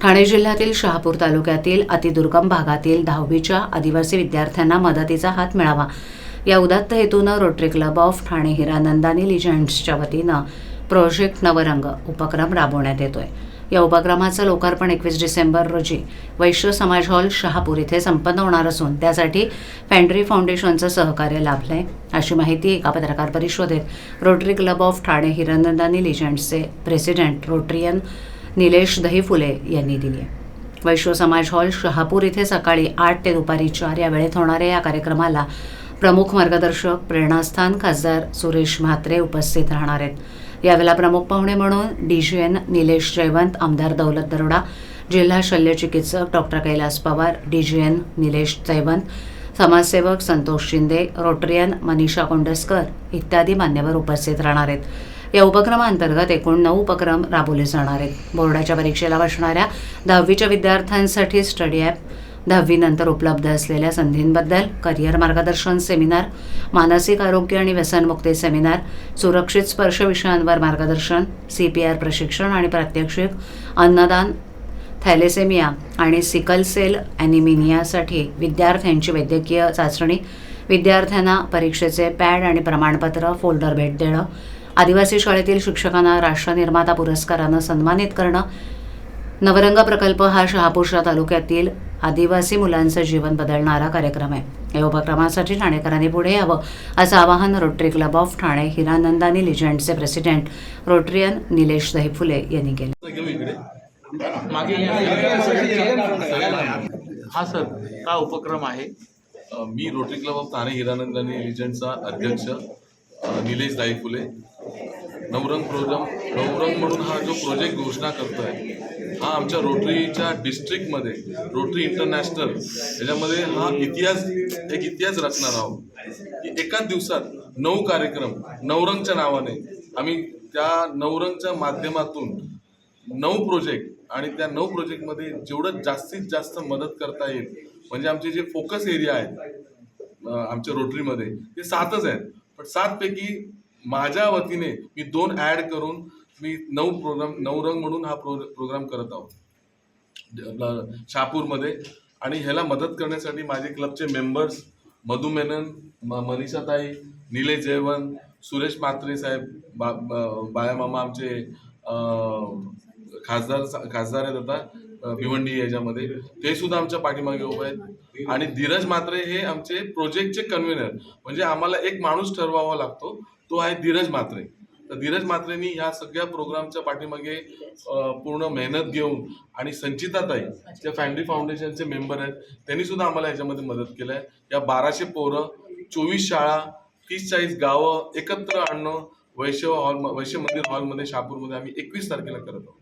ठाणे जिल्ह्यातील शहापूर तालुक्यातील अतिदुर्गम भागातील 10वीच्या आदिवासी विद्यार्थ्यांना मदतीचा हात मिळावा या उदात्त हेतूनं Rotary Club of Thane Hiranandani लिजंड्सच्या वतीनं प्रोजेक्ट नवरंग उपक्रम राबवण्यात येतोय। या उपक्रमाचं लोकार्पण 21 डिसेंबर रोजी वैश्य समाज हॉल शहापूर इथे संपन्न होणार असून त्यासाठी फॅन्ड्री फाउंडेशनचं सहकार्य लाभलंय, अशी माहिती एका पत्रकार परिषदेत Rotary Club of Thane Hiranandani लिजंड्सचे प्रेसिडेंट रोटरियन निलेश दहीफुले यांनी दिली आहे। वैश्य समाज हॉल शहापूर इथे सकाळी 8 ते दुपारी 4 या वेळेत होणाऱ्या या कार्यक्रमाला प्रमुख मार्गदर्शक प्रेरणास्थान खासदार सुरेश म्हात्रे उपस्थित राहणार आहेत। यावेळेला प्रमुख पाहुणे म्हणून डीजीएन निलेश जयवंत, आमदार दौलत दरोडा, जिल्हा शल्यचिकित्सक डॉक्टर कैलास पवार, डीजीएन निलेश जयवंत, समाजसेवक संतोष शिंदे, रोटरियन मनीषा कोंडस्कर इत्यादी मान्यवर उपस्थित राहणार आहेत। या उपक्रमांतर्गत एकूण 9 उपक्रम राबवले जाणार आहेत। बोर्डाच्या परीक्षेला बसणाऱ्या 10वीच्या विद्यार्थ्यांसाठी स्टडी ॲप, 10वी नंतर उपलब्ध असलेल्या संधींबद्दल करिअर मार्गदर्शन सेमिनार, मानसिक आरोग्य आणि व्यसनमुक्ती सेमिनार, सुरक्षित स्पर्श विषयांवर मार्गदर्शन, CPR प्रशिक्षण आणि प्रात्यक्षिक, अन्नदान, थॅलेसेमिया आणि सिकल सेल ॲनिमिनियासाठी विद्यार्थ्यांची वैद्यकीय चाचणी, विद्यार्थ्यांना परीक्षेचे पॅड आणि प्रमाणपत्र फोल्डर भेट देणं, आदिवासी शाळेतील शिक्षकांना राष्ट्रनिर्माता पुरस्कारानं सन्मानित करणं। नवरंग प्रकल्प हा शहापूरच्या तालुक्यातील आदिवासी मुलांचं जीवन बदलणारा कार्यक्रम आहे। या उपक्रमासाठी ठाणेकरांनी पुढे यावं असं आवाहन Rotary Club of Thane Hiranandani लिजंड्सचे प्रेसिडेंट रोटरियन निलेश दहीफुले यांनी केलं। हा सर, हा उपक्रम आहे। मी Rotary Club of Thane Hiranandani लिजंड्सचा अध्यक्ष निलेश दहीफुले। नवरंग म्हणून हा जो प्रोजेक्ट घोषणा करतोय, हा आमच्या रोटरीच्या डिस्ट्रिक्टमध्ये रोटरी इंटरनॅशनल याच्यामध्ये हा एक इतिहास रचणार आहोत की एकाच दिवसात 9 कार्यक्रम नवरंगच्या नावाने आम्ही त्या नवरंगच्या माध्यमातून 9 प्रोजेक्ट आणि त्या 9 प्रोजेक्टमध्ये जेवढं जास्तीत जास्त मदत करता येईल, म्हणजे आमचे जे फोकस एरिया आहेत आमच्या रोटरीमध्ये ते 7च आहेत, पण 7 पैकी माझ्या वतीने मी 2 ॲड करून मी 9 प्रोग्राम नवरंग म्हणून हा प्रोग्राम करत आहोत शहापूरमध्ये। आणि ह्याला मदत करण्यासाठी माझे क्लबचे मेंबर्स मधु मेनन, मनीषाताई, निलेश जयवंत, सुरेश म्हात्रे साहेब, बाळामामा आमचे खासदार आहेत आता भिवंडी याच्यामध्ये, ते सुद्धा आमच्या पाठीमागे उभे आहेत। आणि धीरज म्हात्रे हे आमचे प्रोजेक्टचे कन्व्हेनर, म्हणजे आम्हाला एक माणूस ठरवावा लागतो, तो आहे धीरज म्हात्रे। तर धीरज म्हात्रेंनी ह्या सगळ्या प्रोग्रामच्या पाठीमागे पूर्ण मेहनत घेऊन, आणि संचिताताई त्या फॅन्ड्री फाउंडेशनचे मेंबर आहेत, त्यांनी सुद्धा आम्हाला याच्यामध्ये मदत केली आहे। या 1200 पोरं, 24 शाळा, 30-40 गावं एकत्र आणणं वैश्य मंदिर हॉलमध्ये शहापूरमध्ये आम्ही 21 तारखेला करत आहोत।